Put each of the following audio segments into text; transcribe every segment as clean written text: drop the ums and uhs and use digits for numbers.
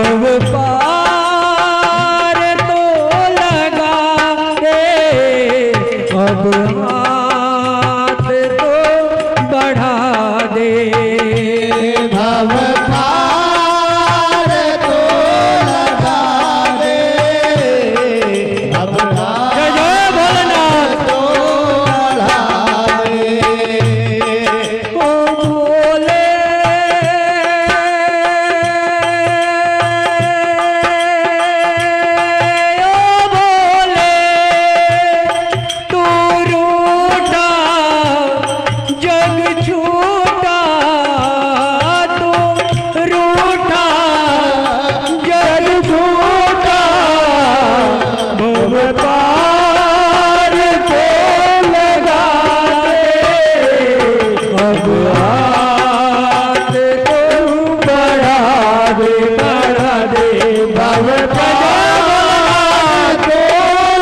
भव पार तो लगा दे, अब हाथ तो बढ़ा दे। भव पार तो लगा दे, अब हाथ तो बढ़ा दे। ओ भोले तू रूठा जग छूटा, तू रूठा जग छूटा, भव पार को लगा दे, अब हाथ को बढ़ा दे, बढ़ा दे। भव पार को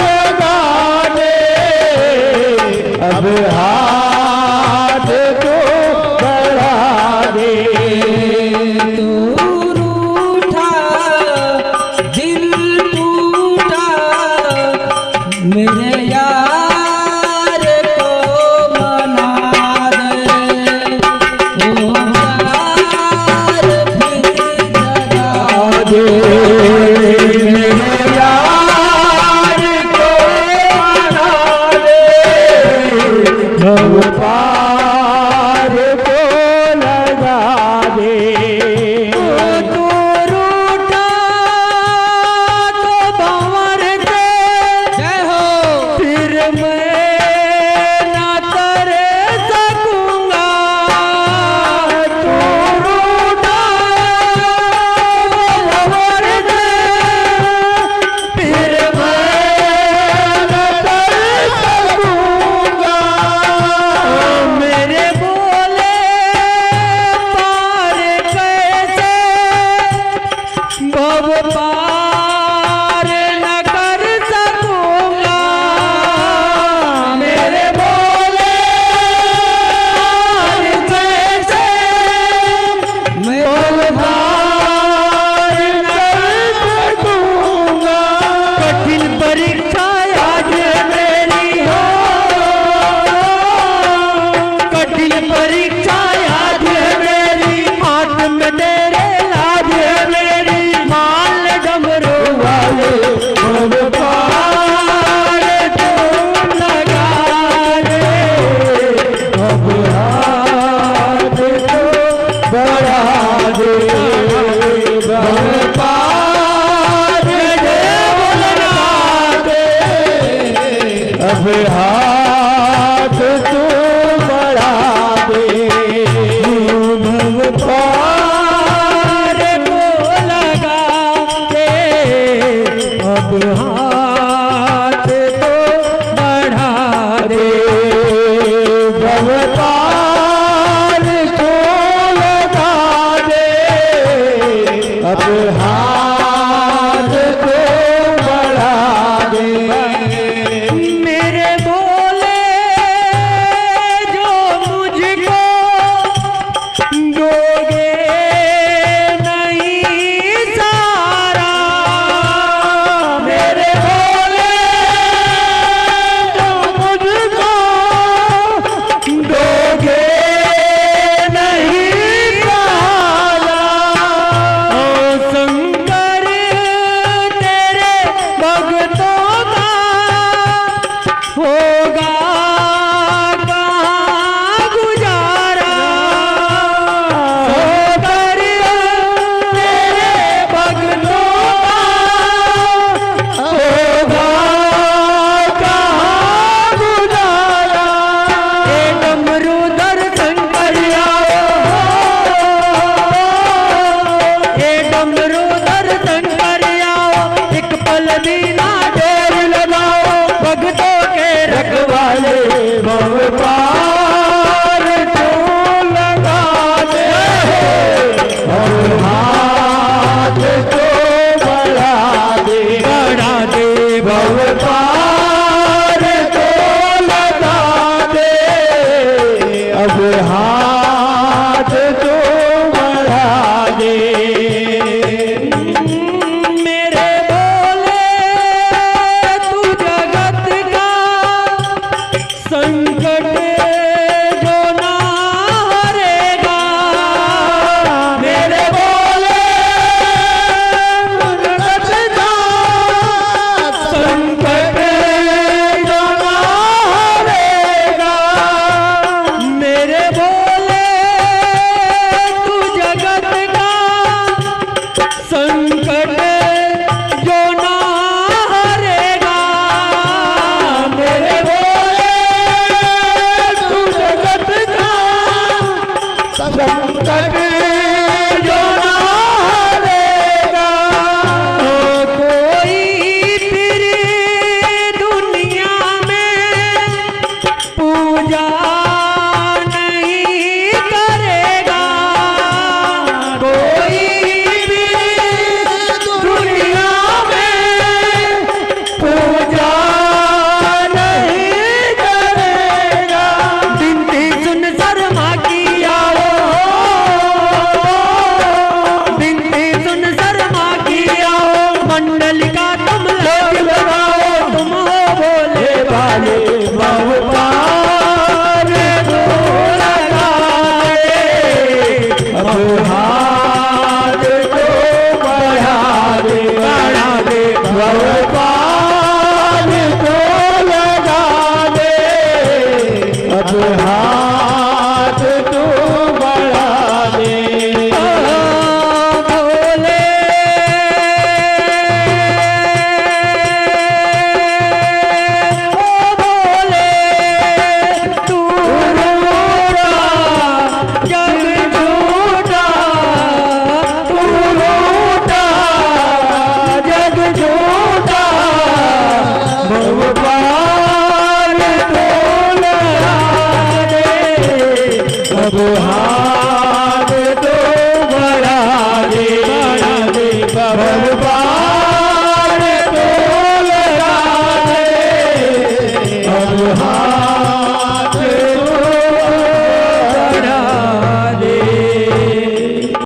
लगा दे, अब हाथ को बढ़ा दे। तू रूठा दिल टूटा, मेरे यार को मना दे, ओ यार फिर जगा दे। मेरे यार को मना दे, भव पार को लगा दे। तू रूठा तो भंवर दे, जय हो, फिर मैं ना करे सकूंगा। तू रूठा भंवर दे, फिर मैं ना कर सकूंगा। मेरे बोले पार कैसे, भव पार न कर सकूंगा। मेरे बोले पार कैसे, मैं भव पार न कर सकूंगा। कठिन परीक्षा आज मेरी हो, कठिन परीक्षा आज मेरी, हाथ में तेरे लाज मेरी, माल डमरू वाले, भव पार तो लगा दे, अब हाथ को बढ़ा दे। भव पार को लगा दे, अब हाथ को बढ़ा दे। भव पार को लगा दे, अब हाथ तो बढ़ा दे। भव पार को लगा दे, अब हाथ को बढ़ा दे। मेरे बोले जो मुझको दोगे नहीं सारा, मेरे अब